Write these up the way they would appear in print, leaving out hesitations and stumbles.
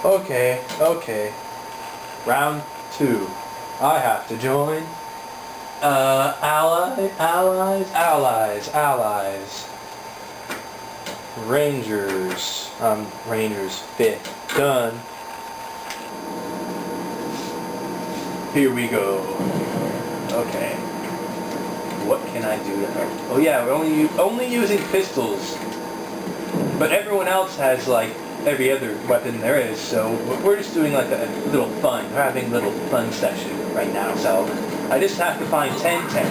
Okay. Round 2. I have to join. Allies. Rangers. Rangers 5th. Done. Here we go. Okay. What can I do to help? Oh yeah, we're only using pistols. But everyone else has like every other weapon there is, so we're just doing like a little fun. We're having a little fun session right now, so I just have to find Tenten.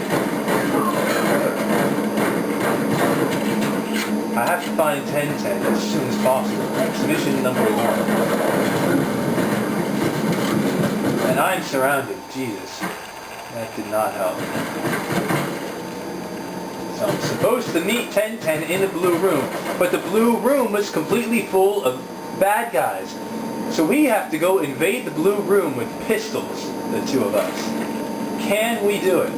I have to find Tenten as soon as possible. That's mission number 1. And I'm surrounded. Jesus. That did not help. So I'm supposed to meet Tenten in the blue room, but the blue room was completely full of bad guys. So we have to go invade the blue room with pistols, the 2 of us. Can we do it?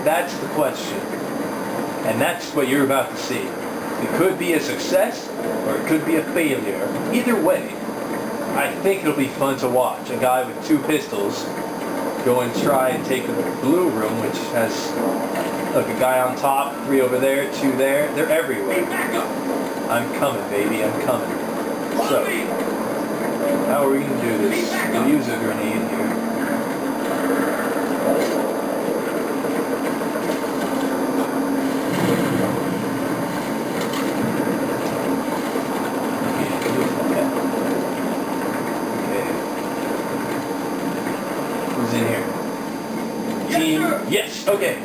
That's the question. And that's what you're about to see. It could be a success, or it could be a failure. Either way, I think it'll be fun to watch. A guy with 2 pistols go and try and take the blue room, which has, look, a guy on top, 3 over there, 2 there. They're everywhere. I'm coming, baby. I'm coming. So, how are we going to do this? We'll use a grenade here. Who's in here? Team. Yes, okay.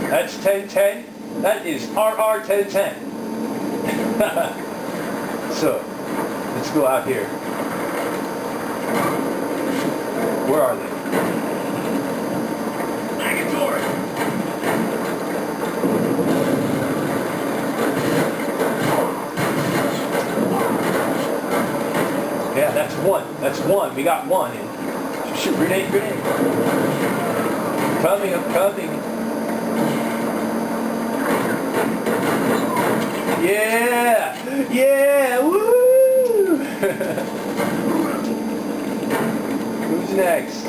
That's 10-10. That is RR TENTEN. So, let's go out here. Where are they? Negatory. Yeah, that's 1. That's 1. We got 1 in. Shoot, grenade. I'm coming. Yeah, woo! Who's next?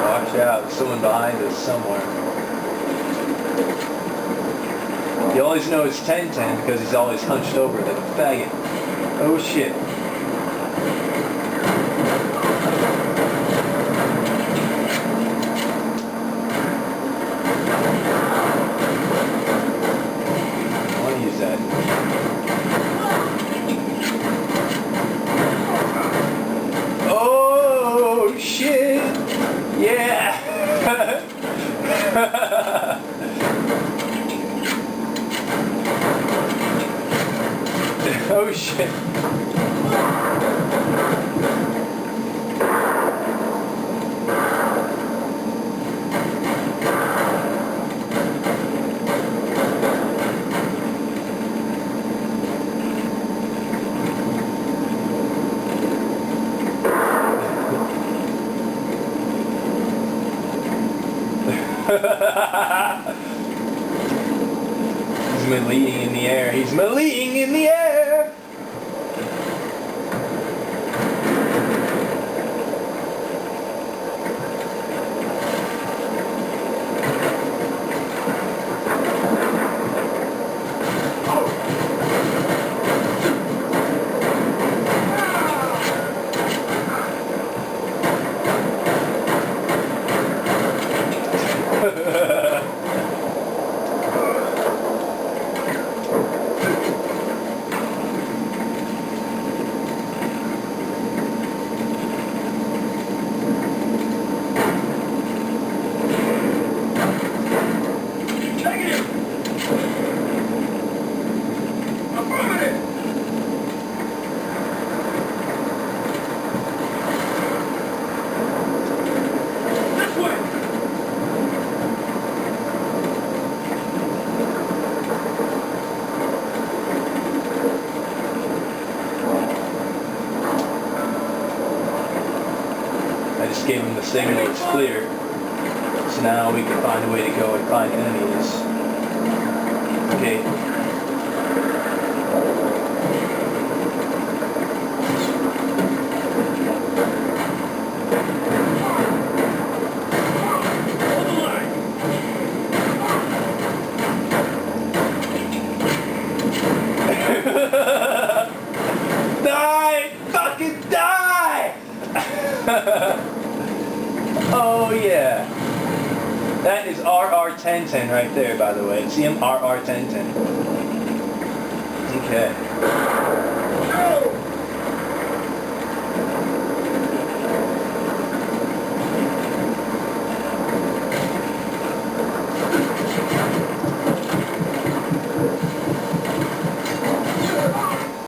Watch out, there's someone behind us somewhere. You always know it's Tenten because he's always hunched over like a faggot. Oh shit. Oh shit! Yeah! Oh shit! He's meleeing in the air. He's meleeing in the air. gave him the signal, it's clear. So now we can find a way to go and find enemies. Okay. Die! Fucking die! Oh yeah. That is RR TENTEN right there, by the way. See him? RR TENTEN. Okay.